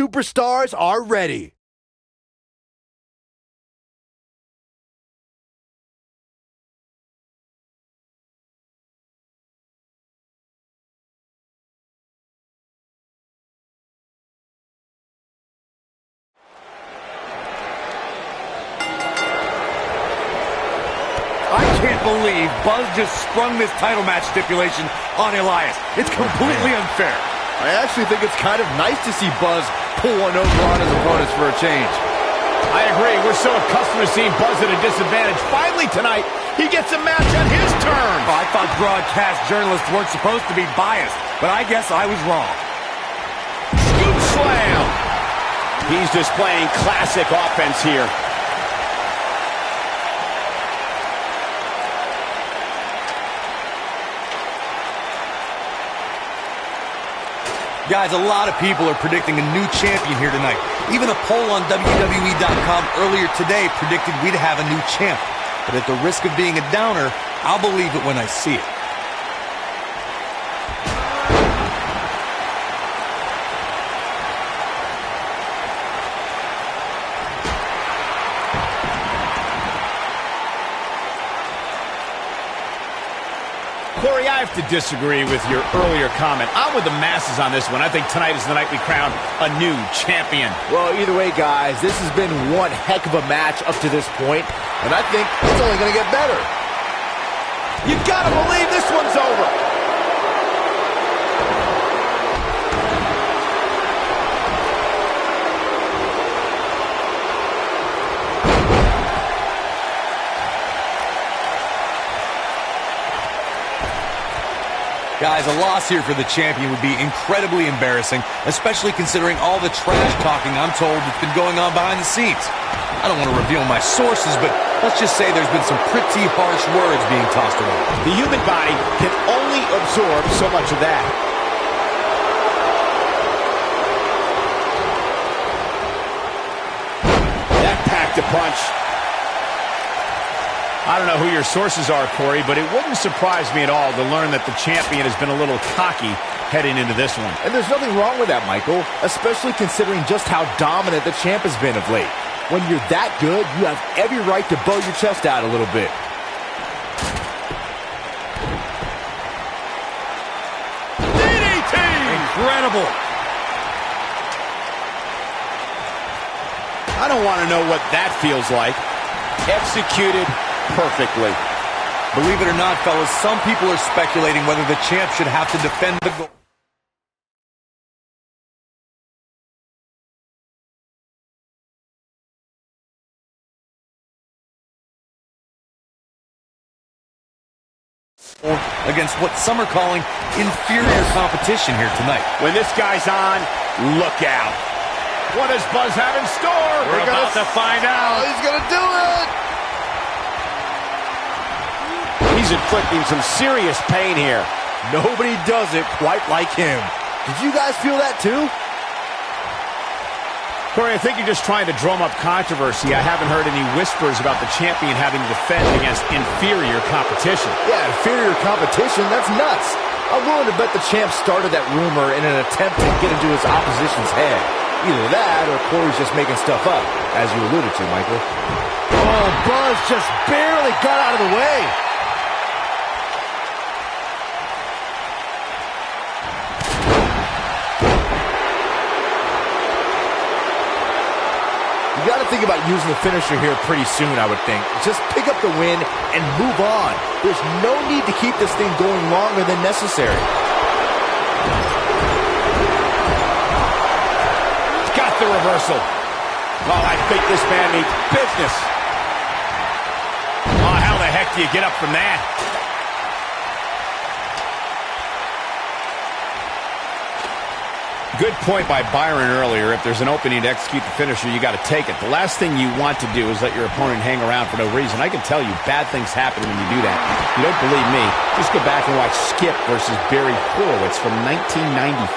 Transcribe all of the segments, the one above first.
superstars are ready. I can't believe Buzz just sprung this title match stipulation on Elias. It's completely unfair. I actually think it's kind of nice to see Buzz pull one over on his opponents for a change. I agree. We're so accustomed to seeing Buzz at a disadvantage. Finally tonight, he gets a match on his terms. Oh, I thought broadcast journalists weren't supposed to be biased, but I guess I was wrong. Scoop slam. He's displaying classic offense here. Guys, a lot of people are predicting a new champion here tonight. Even a poll on WWE.com earlier today predicted we'd have a new champ. But at the risk of being a downer, I'll believe it when I see it. Corey, I have to disagree with your earlier comment. I'm with the masses on this one. I think tonight is the night we crown a new champion. Well, either way, guys, this has been one heck of a match up to this point, and I think it's only going to get better. You gotta believe this one's over. Guys, a loss here for the champion would be incredibly embarrassing, especially considering all the trash talking I'm told that's been going on behind the scenes. I don't want to reveal my sources, but let's just say there's been some pretty harsh words being tossed around. The human body can only absorb so much of that. That packed a punch. I don't know who your sources are, Corey, but it wouldn't surprise me at all to learn that the champion has been a little cocky heading into this one. And there's nothing wrong with that, Michael, especially considering just how dominant the champ has been of late. When you're that good, you have every right to bow your chest out a little bit. DDT! Incredible! I don't want to know what that feels like. Executed perfectly. Believe it or not, fellas, some people are speculating whether the champ should have to defend the gold. Against what some are calling inferior competition here tonight. When this guy's on, look out. What does Buzz have in store? We're about to find out. He's going to do it! He's inflicting some serious pain here. Nobody does it quite like him. Did you guys feel that too? Corey, I think you're just trying to drum up controversy. I haven't heard any whispers about the champion having to defend against inferior competition. Yeah, inferior competition? That's nuts. I'm willing to bet the champ started that rumor in an attempt to get into his opposition's head. Either that or Corey's just making stuff up, as you alluded to, Michael. Oh, Buzz just barely got out of the way. You got to think about using the finisher here pretty soon, I would think. Just pick up the win and move on. There's no need to keep this thing going longer than necessary. Got the reversal. Oh, I think this man needs business. Oh, how the heck do you get up from that? Good point by Byron earlier. If there's an opening to execute the finisher, you got to take it. The last thing you want to do is let your opponent hang around for no reason. I can tell you, bad things happen when you do that. If you don't believe me, just go back and watch Skip versus Barry Horowitz from 1995.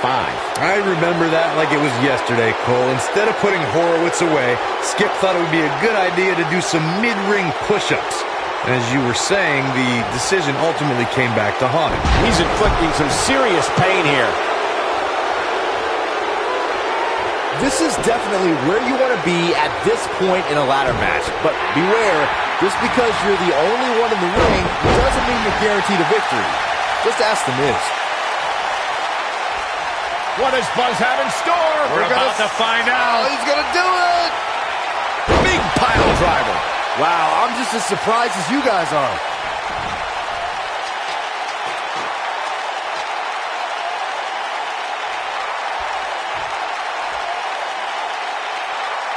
I remember that like it was yesterday, Cole. Instead of putting Horowitz away, Skip thought it would be a good idea to do some mid-ring push-ups. And as you were saying, the decision ultimately came back to haunt him. He's inflicting some serious pain here. This is definitely where you want to be at this point in a ladder match. But beware, just because you're the only one in the ring doesn't mean you're guaranteed a victory. Just ask The Miz. What does Buzz have in store? We're about to find out. Oh, he's going to do it! Big pile driver. Wow, I'm just as surprised as you guys are.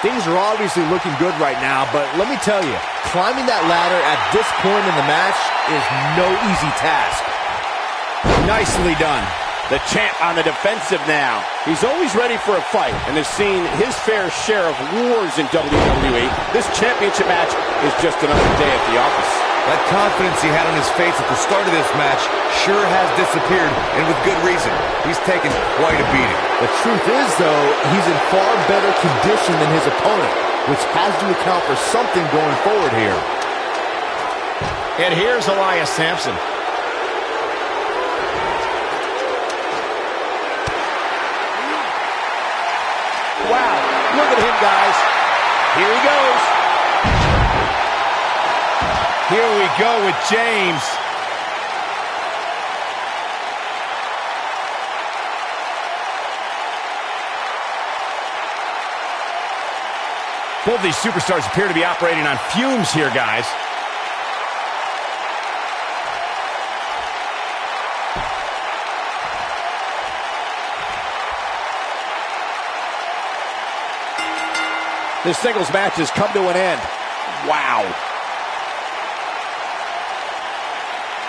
Things are obviously looking good right now, but let me tell you, climbing that ladder at this point in the match is no easy task. Nicely done. The champ on the defensive now. He's always ready for a fight and has seen his fair share of wars in WWE. This championship match is just another day at the office. That confidence he had on his face at the start of this match sure has disappeared, and with good reason. He's taken quite a beating. The truth is, though, he's in far better condition than his opponent, which has to account for something going forward here. And here's Elias Sampson. Wow, look at him, guys. Here he goes. Here we go with James. Both these superstars appear to be operating on fumes here, guys. This singles match has come to an end. Wow.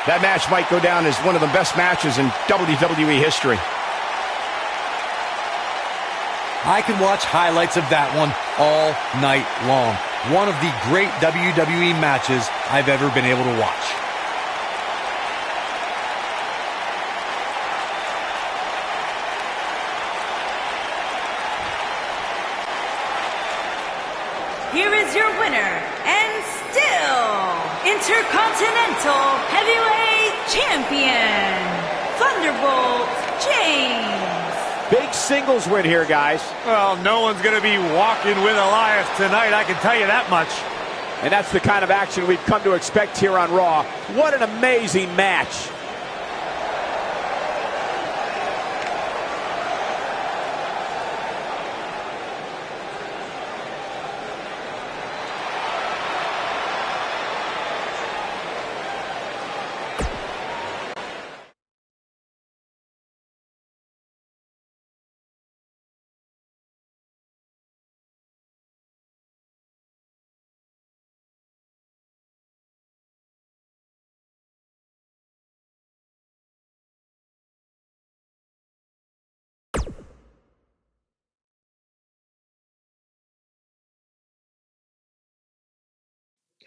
That match might go down as one of the best matches in WWE history. I can watch highlights of that one all night long. One of the great WWE matches I've ever been able to watch. Here is your winner, and still Intercontinental Heavyweight Champion, Thunderbolt James. Big singles win here, guys. Well, no one's going to be walking with Elias tonight, I can tell you that much. And that's the kind of action we've come to expect here on Raw. What an amazing match.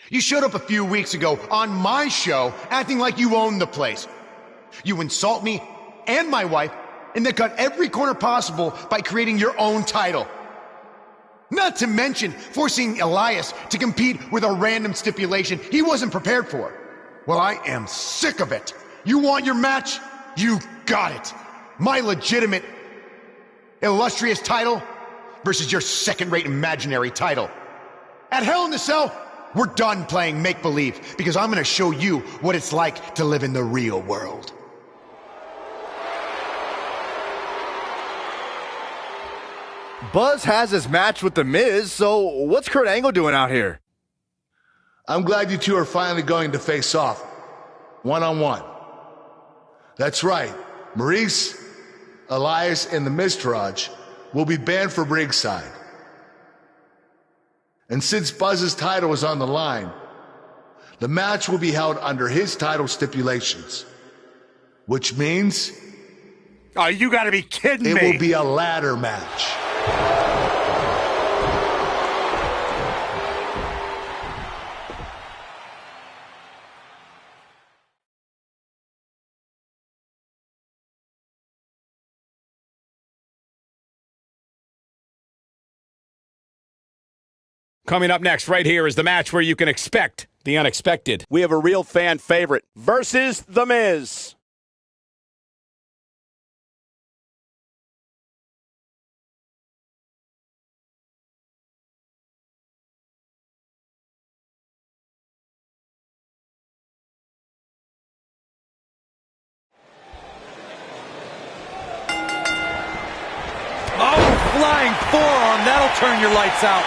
You showed up a few weeks ago on my show acting like you own the place. You insult me and my wife and then cut every corner possible by creating your own title. Not to mention forcing Elias to compete with a random stipulation he wasn't prepared for. Well, I am sick of it. You want your match? You got it. My legitimate, illustrious title versus your second-rate imaginary title. At Hell in the Cell, we're done playing make-believe because I'm going to show you what it's like to live in the real world. Buzz has his match with The Miz, so what's Kurt Angle doing out here? I'm glad you two are finally going to face off, one-on-one. That's right, Maurice, Elias, and the Miztourage will be banned from ringside. And since Buzz's title is on the line, the match will be held under his title stipulations. Which means... Oh, you gotta be kidding me. It will be a ladder match. Coming up next, right here, is the match where you can expect the unexpected. We have a real fan favorite versus The Miz. Flying forearm, that'll turn your lights out.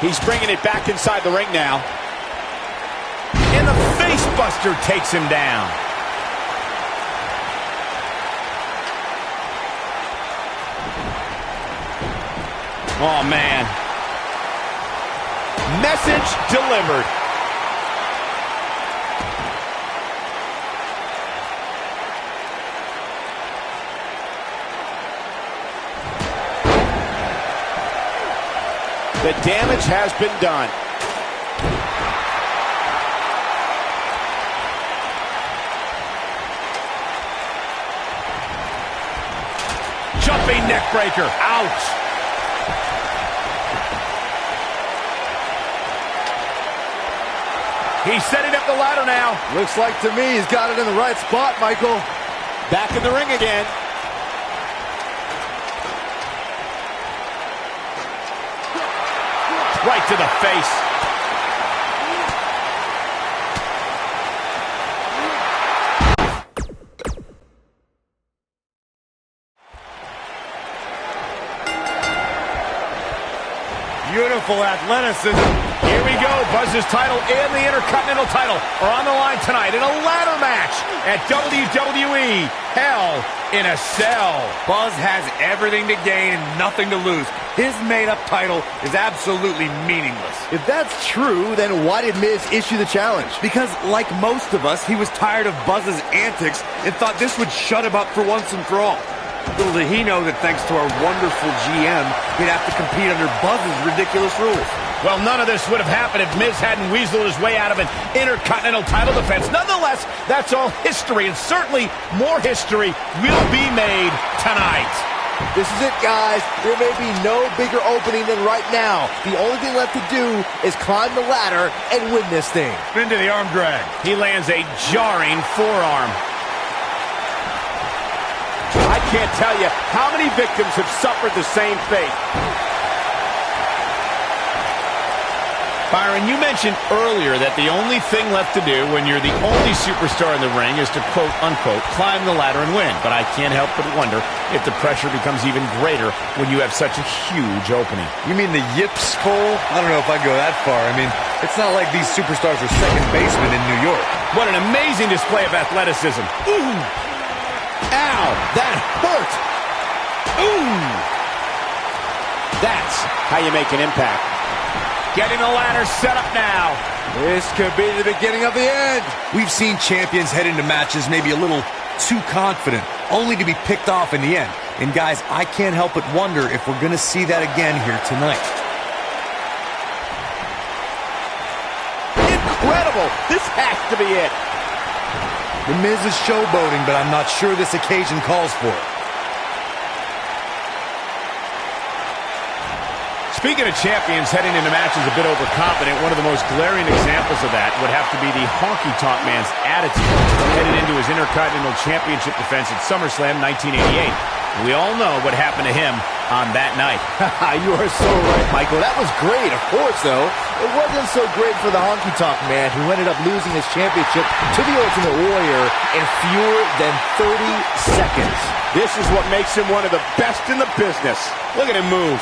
He's bringing it back inside the ring now. And the face buster takes him down. Oh, man. Message delivered. The damage has been done. Jumping neck breaker. Ouch. He's setting up the ladder now. Looks like to me he's got it in the right spot, Michael. Back in the ring again. Right to the face. Beautiful athleticism. Here we go. Buzz's title and the Intercontinental title are on the line tonight in a ladder match at WWE Hell in a Cell. Buzz has everything to gain and nothing to lose. His made-up title is absolutely meaningless. If that's true, then why did Miz issue the challenge? Because, like most of us, he was tired of Buzz's antics and thought this would shut him up for once and for all. Little did he know that thanks to our wonderful GM, he'd have to compete under Buzz's ridiculous rules. Well, none of this would have happened if Miz hadn't weaseled his way out of an Intercontinental title defense. Nonetheless, that's all history, and certainly more history will be made tonight. This is it, guys. There may be no bigger opening than right now. The only thing left to do is climb the ladder and win this thing. Into the arm drag. He lands a jarring forearm. I can't tell you how many victims have suffered the same fate. Byron, you mentioned earlier that the only thing left to do when you're the only superstar in the ring is to quote-unquote climb the ladder and win. But I can't help but wonder if the pressure becomes even greater when you have such a huge opening. You mean the yips full? I don't know if I'd go that far. I mean, it's not like these superstars are second basemen in New York. What an amazing display of athleticism. Ooh! Ow! That hurt! Ooh! That's how you make an impact. Getting the ladder set up now. This could be the beginning of the end. We've seen champions head into matches maybe a little too confident, only to be picked off in the end. And guys, I can't help but wonder if we're going to see that again here tonight. Incredible! This has to be it. The Miz is showboating, but I'm not sure this occasion calls for it. Speaking of champions heading into matches a bit overconfident, one of the most glaring examples of that would have to be the honky-tonk man's attitude headed into his Intercontinental Championship defense at SummerSlam 1988. We all know what happened to him on that night. You are so right, Michael. That was great, of course, though. It wasn't so great for the honky-tonk man who ended up losing his championship to the Ultimate Warrior in fewer than 30 seconds. This is what makes him one of the best in the business. Look at him move.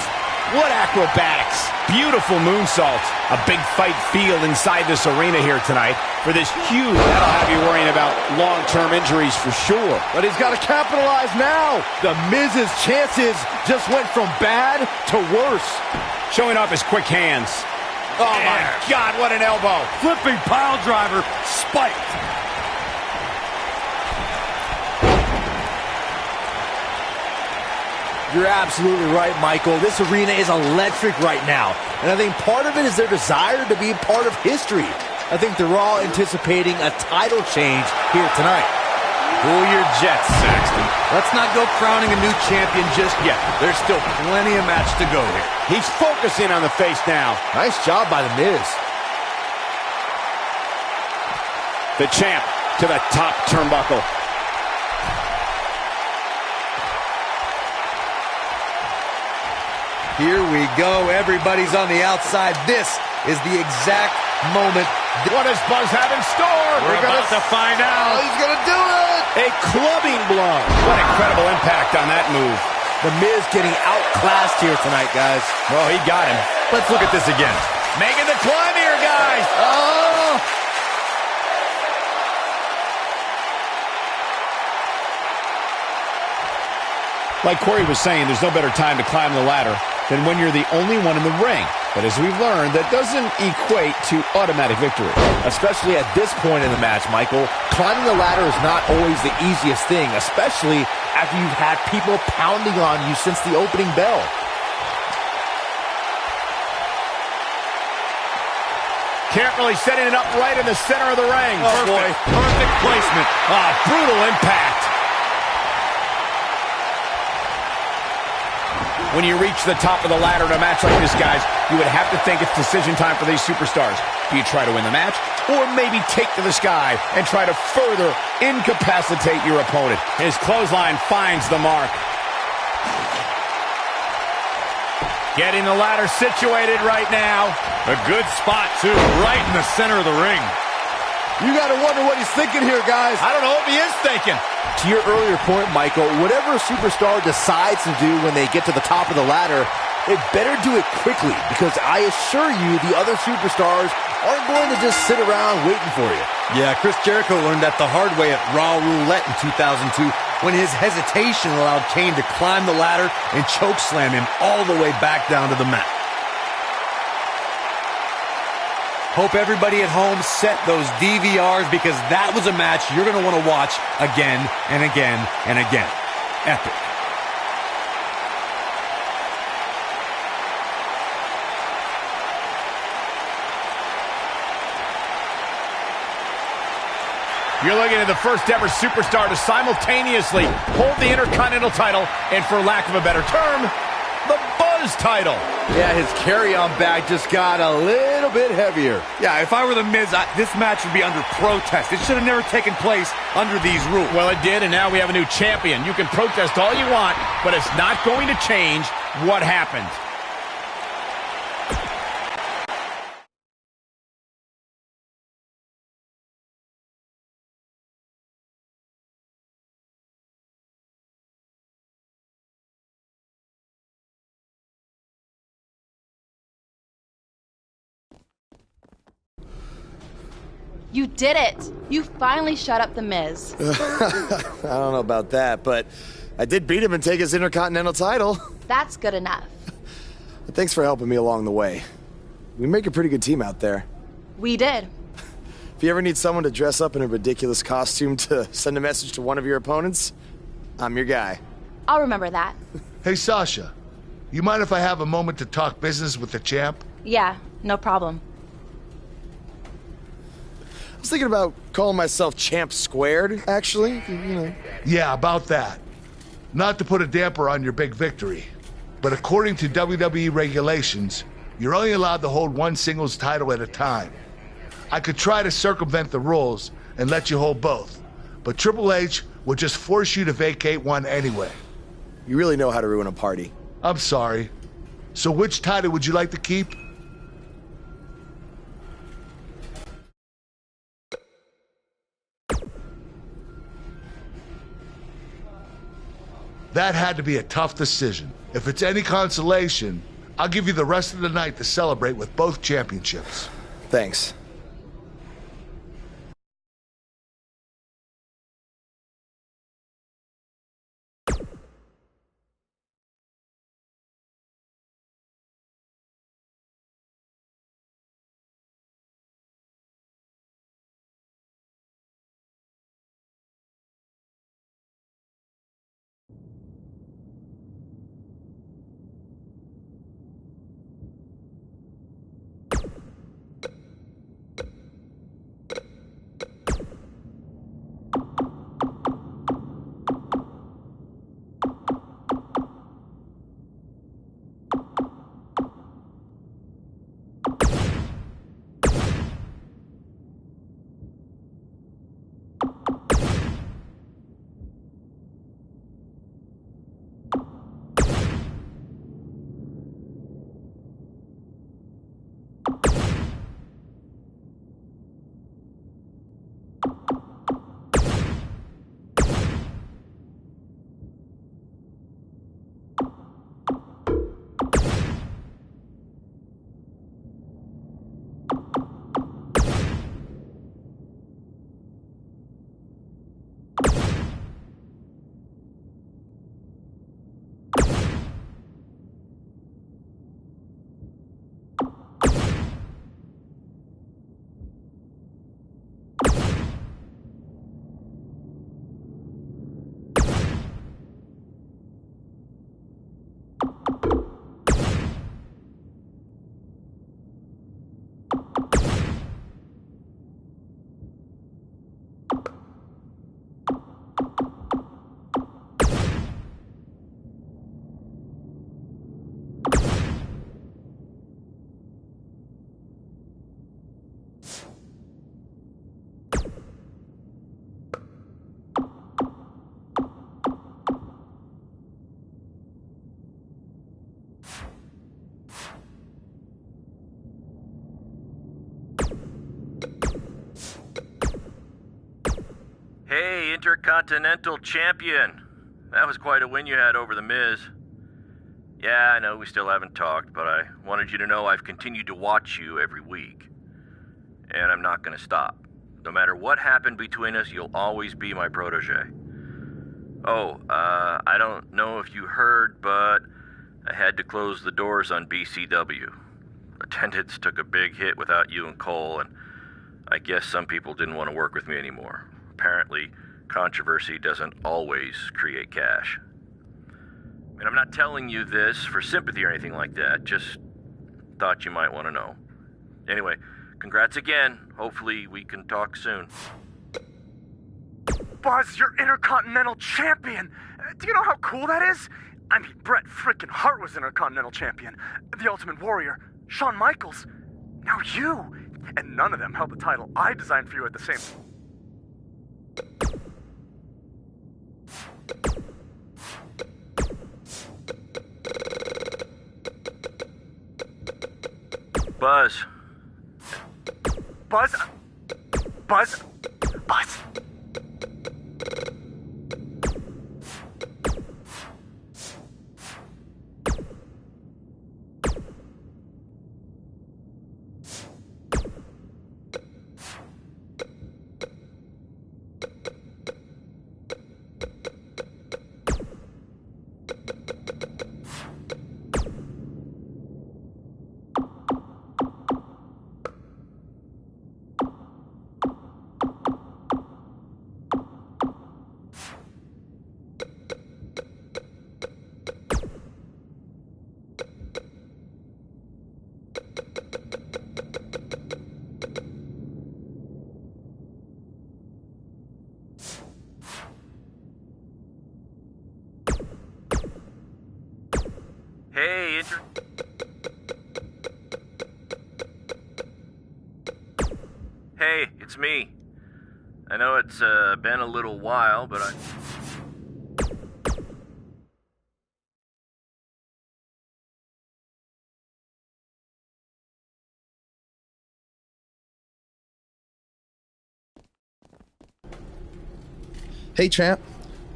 What acrobatics. Beautiful moonsault. A big fight feel inside this arena here tonight for this huge. That'll have you worrying about long-term injuries for sure. But he's got to capitalize now. The Miz's chances just went from bad to worse. Showing off his quick hands. Oh, my God, what an elbow. Flipping pile driver, spiked. You're absolutely right, Michael. This arena is electric right now. And I think part of it is their desire to be part of history. I think they're all anticipating a title change here tonight. Cool your jets, Saxton. Let's not go crowning a new champion just yet. There's still plenty of match to go here. He's focusing on the face now. Nice job by the Miz. The champ to the top turnbuckle. Here we go. Everybody's on the outside. This is the exact moment What does Buzz have in store? We're about to find out. He's going to do it. A clubbing blow. What incredible impact on that move. The Miz getting outclassed here tonight, guys. Well, he got him. Let's look at this again. Making the climb here, guys. Oh! Like Corey was saying, there's no better time to climb the ladder than when you're the only one in the ring. But as we've learned, that doesn't equate to automatic victory. Especially at this point in the match, Michael. Climbing the ladder is not always the easiest thing, especially after you've had people pounding on you since the opening bell. Can't really setting it up right in the center of the ring. Oh, boy. Perfect placement. Ah, brutal impact. When you reach the top of the ladder in a match like this, guys, you would have to think it's decision time for these superstars. Do you try to win the match, or maybe take to the sky and try to further incapacitate your opponent? His clothesline finds the mark. Getting the ladder situated right now. A good spot, too, right in the center of the ring. You got to wonder what he's thinking here, guys. I don't know what he is thinking. To your earlier point, Michael, whatever a superstar decides to do when they get to the top of the ladder, they better do it quickly, because I assure you the other superstars aren't going to just sit around waiting for you. Yeah, Chris Jericho learned that the hard way at Raw Roulette in 2002 when his hesitation allowed Kane to climb the ladder and chokeslam him all the way back down to the mat. Hope everybody at home set those DVRs, because that was a match you're going to want to watch again and again and again. Epic. You're looking at the first ever superstar to simultaneously hold the Intercontinental title and, for lack of a better term, the Buzz title. Yeah, his carry-on bag just got a little bit heavier. Yeah, if I were the Miz, this match would be under protest. It should have never taken place under these rules. Well, it did, and now we have a new champion. You can protest all you want, but it's not going to change what happened. You did it! You finally shut up the Miz. I don't know about that, but I did beat him and take his Intercontinental title. That's good enough. But thanks for helping me along the way. We make a pretty good team out there. We did. If you ever need someone to dress up in a ridiculous costume to send a message to one of your opponents, I'm your guy. I'll remember that. Hey, Sasha, you mind if I have a moment to talk business with the champ? Yeah, no problem. I was thinking about calling myself Champ Squared, actually. You know. Yeah, about that. Not to put a damper on your big victory, but according to WWE regulations, you're only allowed to hold one singles title at a time. I could try to circumvent the rules and let you hold both, but Triple H would just force you to vacate one anyway. You really know how to ruin a party. I'm sorry. So which title would you like to keep? That had to be a tough decision. If it's any consolation, I'll give you the rest of the night to celebrate with both championships. Thanks. Intercontinental Champion. That was quite a win you had over The Miz. Yeah, I know we still haven't talked, but I wanted you to know I've continued to watch you every week. And I'm not going to stop. No matter what happened between us, you'll always be my protege. Oh, I don't know if you heard, but I had to close the doors on BCW. Attendance took a big hit without you and Cole, and I guess some people didn't want to work with me anymore. Apparently, controversy doesn't always create cash. And I'm not telling you this for sympathy or anything like that, just thought you might want to know. Anyway, congrats again. Hopefully we can talk soon. Buzz, you're Intercontinental Champion! Do you know how cool that is? I mean, Bret frickin' Hart was Intercontinental Champion. The Ultimate Warrior, Shawn Michaels. Now you! And none of them held the title I designed for you at the same time. Buzz. Buzz? Buzz? Buzz? Hey, Hey, it's me. I know it's been a little while, but Hey, champ.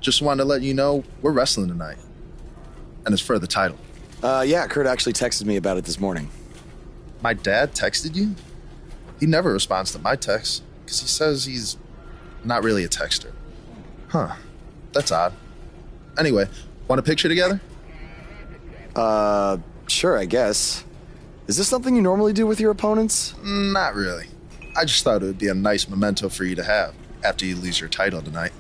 Just wanted to let you know we're wrestling tonight. And it's for the title. Yeah, Kurt actually texted me about it this morning. My dad texted you? He never responds to my texts because he says he's not really a texter. Huh. That's odd. Anyway, want a picture together? Sure, I guess. Is this something you normally do with your opponents? Not really. I just thought it would be a nice memento for you to have after you lose your title tonight.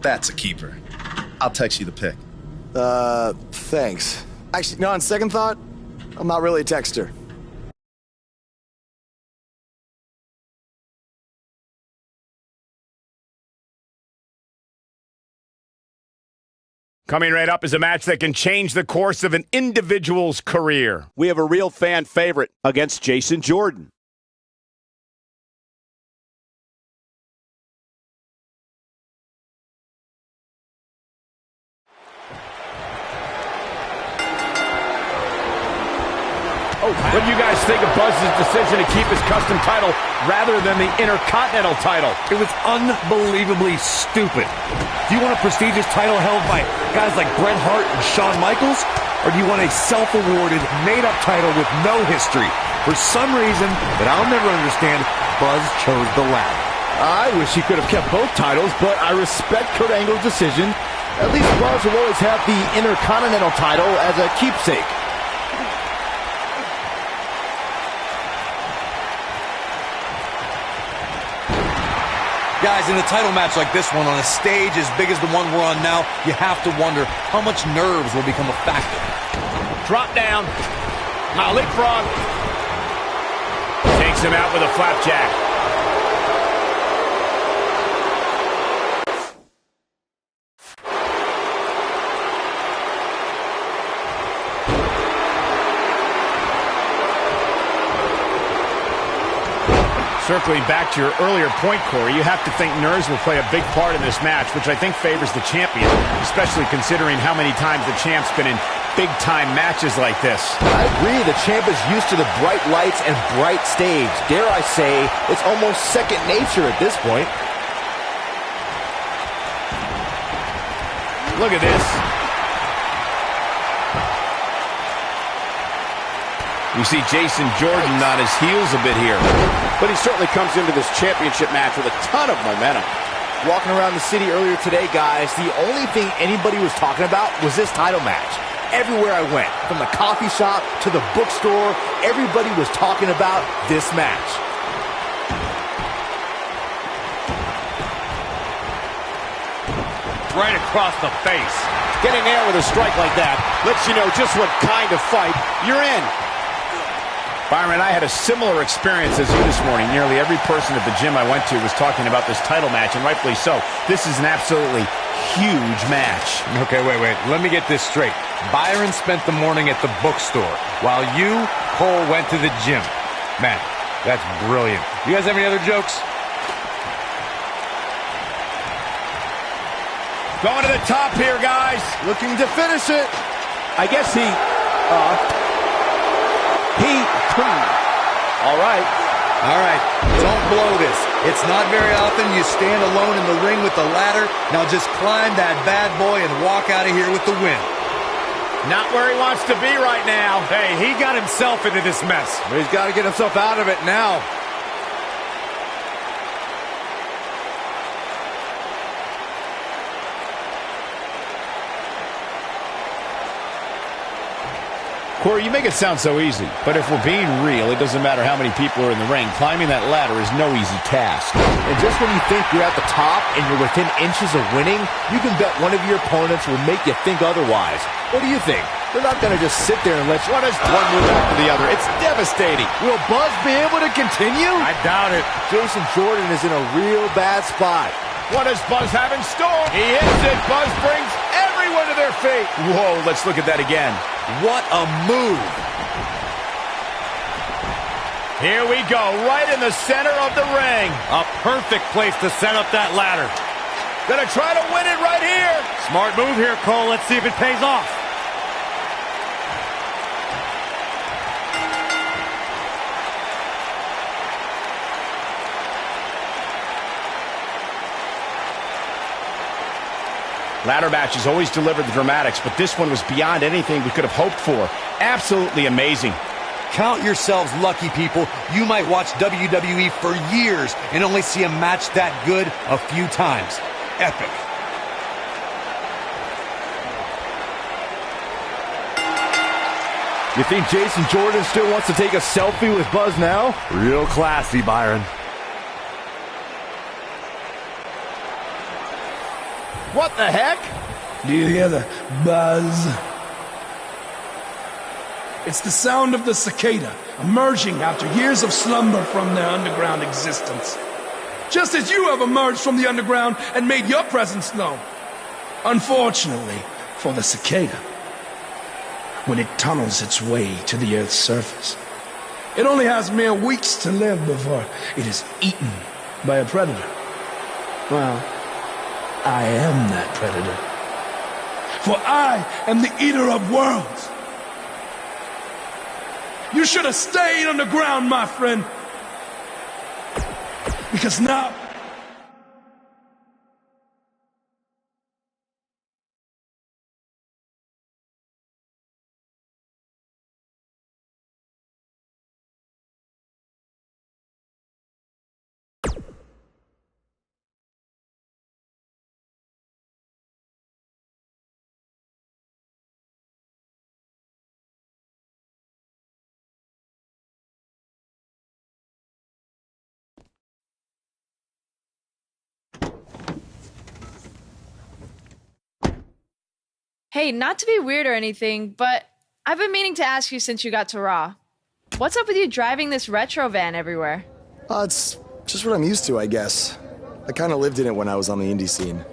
That's a keeper. I'll text you the pic. Thanks. Actually, no, on second thought, I'm not really a texter. Coming right up is a match that can change the course of an individual's career. We have a real fan favorite against Jason Jordan. What do you guys think of Buzz's decision to keep his custom title rather than the Intercontinental title? It was unbelievably stupid. Do you want a prestigious title held by guys like Bret Hart and Shawn Michaels? Or do you want a self-awarded, made-up title with no history? For some reason that I'll never understand, Buzz chose the latter. I wish he could have kept both titles, but I respect Kurt Angle's decision. At least Buzz will always have the Intercontinental title as a keepsake. Guys, in a title match like this one, on a stage as big as the one we're on now, you have to wonder how much nerves will become a factor. Drop down. Leapfrog. Takes him out with a flapjack. Circling back to your earlier point, Corey, you have to think nerves will play a big part in this match, which I think favors the champion, especially considering how many times the champ's been in big-time matches like this. I agree. The champ is used to the bright lights and bright stage. Dare I say, it's almost second nature at this point. Look at this. You see Jason Jordan on his heels a bit here. But he certainly comes into this championship match with a ton of momentum. Walking around the city earlier today, guys, the only thing anybody was talking about was this title match. Everywhere I went, from the coffee shop to the bookstore, everybody was talking about this match. Right across the face. Getting there with a strike like that lets you know just what kind of fight you're in. Byron, I had a similar experience as you this morning. Nearly every person at the gym I went to was talking about this title match, and rightfully so. This is an absolutely huge match. Okay, wait. Let me get this straight. Byron spent the morning at the bookstore, while you, Cole, went to the gym. Man, that's brilliant. You guys have any other jokes? Going to the top here, guys. Looking to finish it. I guess he. All right. Don't blow this. It's not very often you stand alone in the ring with the ladder. Now just climb that bad boy and walk out of here with the win. Not where he wants to be right now. Hey, he got himself into this mess. He's got to get himself out of it now. Corey, you make it sound so easy, but if we're being real, it doesn't matter how many people are in the ring. Climbing that ladder is no easy task. And just when you think you're at the top and you're within inches of winning, you can bet one of your opponents will make you think otherwise. What do you think? They're not going to just sit there and let you... One move after the other. It's devastating. Will Buzz be able to continue? I doubt it. Jason Jordan is in a real bad spot. What does Buzz have in store? He hits it. Buzz brings everyone to their feet. Whoa, let's look at that again. What a move. Here we go, right in the center of the ring. A perfect place to set up that ladder. Gonna try to win it right here. Smart move here, Cole. Let's see if it pays off. Ladder matches always delivered the dramatics, but this one was beyond anything we could have hoped for. Absolutely amazing. Count yourselves lucky, people. You might watch WWE for years and only see a match that good a few times. Epic. You think Jason Jordan still wants to take a selfie with Buzz now? Real classy, Byron. What the heck? Do you hear the buzz? It's the sound of the cicada emerging after years of slumber from their underground existence. Just as you have emerged from the underground and made your presence known. Unfortunately for the cicada, when it tunnels its way to the Earth's surface, it only has mere weeks to live before it is eaten by a predator. Well, I am that predator. For I am the eater of worlds. You should have stayed underground, my friend. Because now... Hey, not to be weird or anything, but I've been meaning to ask you since you got to Raw. What's up with you driving this retro van everywhere? It's just what I'm used to, I guess. I kind of lived in it when I was on the indie scene.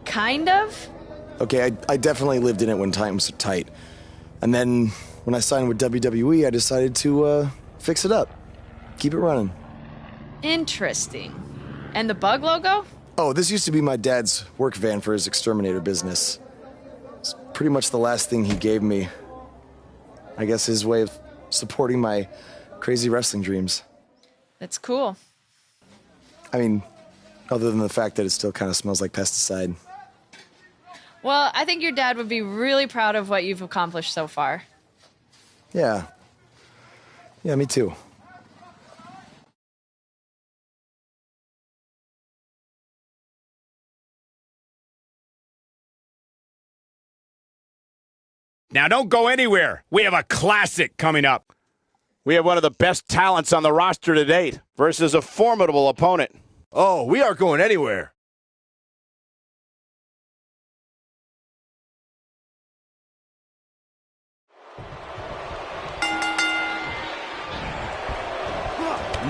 Kind of? Okay, I definitely lived in it when times were tight. And then when I signed with WWE, I decided to fix it up. Keep it running. Interesting. And the bug logo? Oh, this used to be my dad's work van for his exterminator business. It's pretty much the last thing he gave me. I guess his way of supporting my crazy wrestling dreams. That's cool. I mean, other than the fact that it still kind of smells like pesticide. Well, I think your dad would be really proud of what you've accomplished so far. Yeah. Yeah, me too. Now don't go anywhere. We have a classic coming up. We have one of the best talents on the roster to date versus a formidable opponent. Oh, we aren't going anywhere.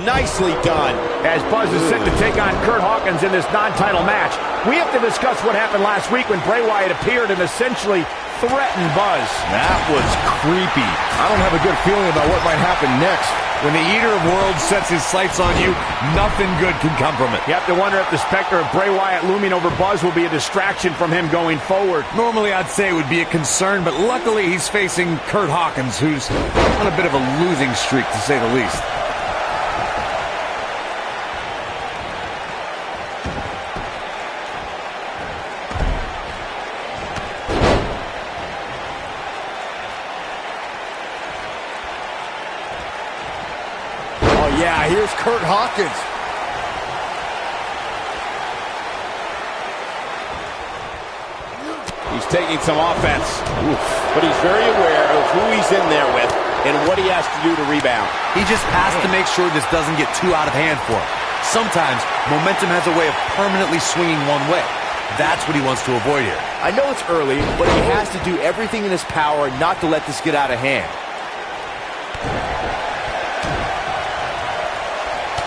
Nicely done. As Buzz is set to take on Kurt Hawkins in this non-title match, we have to discuss what happened last week when Bray Wyatt appeared and essentially threatened Buzz. That was creepy. I don't have a good feeling about what might happen next. When the Eater of Worlds sets his sights on you, nothing good can come from it. You have to wonder if the specter of Bray Wyatt looming over Buzz will be a distraction from him going forward. Normally I'd say it would be a concern, but luckily he's facing Kurt Hawkins, who's on a bit of a losing streak, to say the least. Yeah, here's Kurt Hawkins. He's taking some offense, but he's very aware of who he's in there with and what he has to do to rebound. He just has to make sure this doesn't get too out of hand for him. Sometimes momentum has a way of permanently swinging one way. That's what he wants to avoid here. I know it's early, but he has to do everything in his power not to let this get out of hand.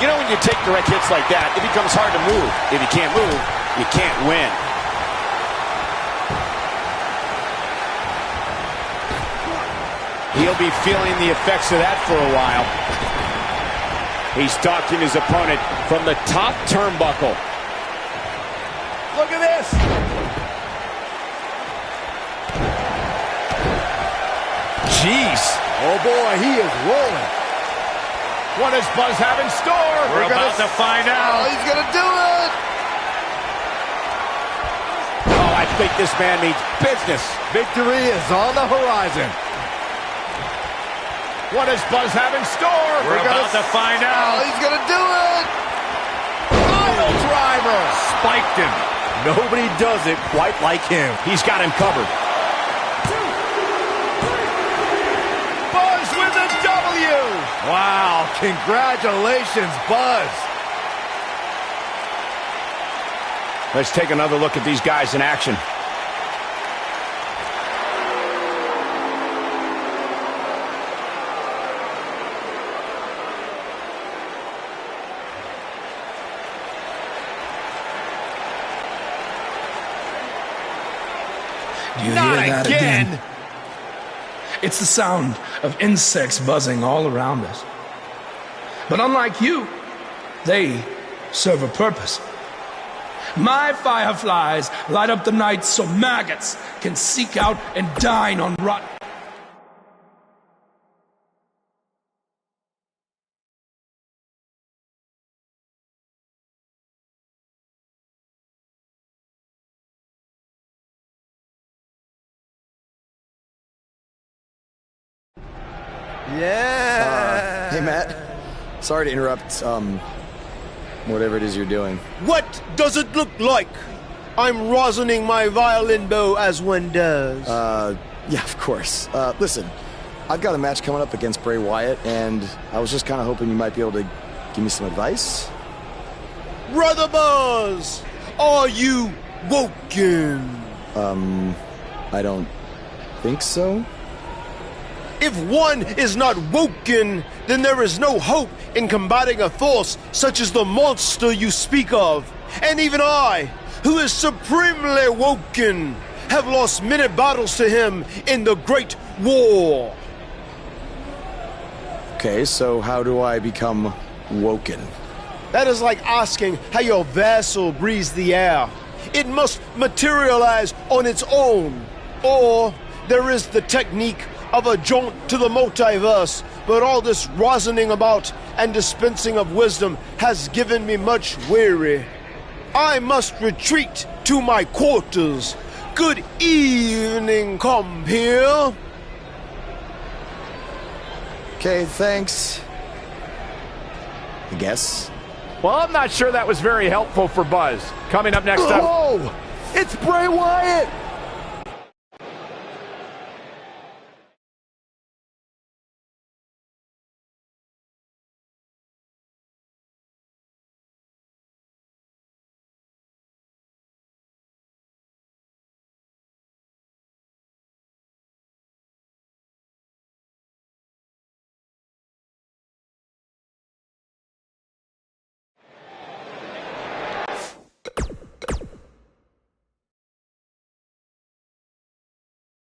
You know, when you take direct hits like that, it becomes hard to move. If you can't move, you can't win. He'll be feeling the effects of that for a while. He's stalking his opponent from the top turnbuckle. Look at this! Jeez. Oh boy, he is rolling. What does Buzz have in store? We're about to find out. Oh, he's gonna do it! Oh, I think this man means business. Victory is on the horizon. What does Buzz have in store? We're about to find out. Oh, he's gonna do it! Pile driver! Spiked him. Nobody does it quite like him. He's got him covered. Buzz with a W! Wow, congratulations, Buzz. Let's take another look at these guys in action. Do you Not hear that again. It's the sound of insects buzzing all around us. But unlike you, they serve a purpose. My fireflies light up the night so maggots can seek out and dine on rotten. Yeah! Hey, Matt. Sorry to interrupt, whatever it is you're doing. What does it look like? I'm rosining my violin bow as one does. Yeah, of course. Listen, I've got a match coming up against Bray Wyatt, and I was just kind of hoping you might be able to give me some advice. Brother Buzz, are you woken? I don't think so. If one is not woken, then there is no hope in combating a force such as the monster you speak of. And even I, who is supremely woken, have lost many battles to him in the Great War. Okay, so how do I become woken? That is like asking how your vessel breathes the air. It must materialize on its own. Or there is the technique of a jaunt to the multiverse, but all this rosining about and dispensing of wisdom has given me much weary. I must retreat to my quarters, Good evening, compeer. Okay, thanks. I guess. Well, I'm not sure that was very helpful for Buzz. Coming up next up... Oh! It's Bray Wyatt!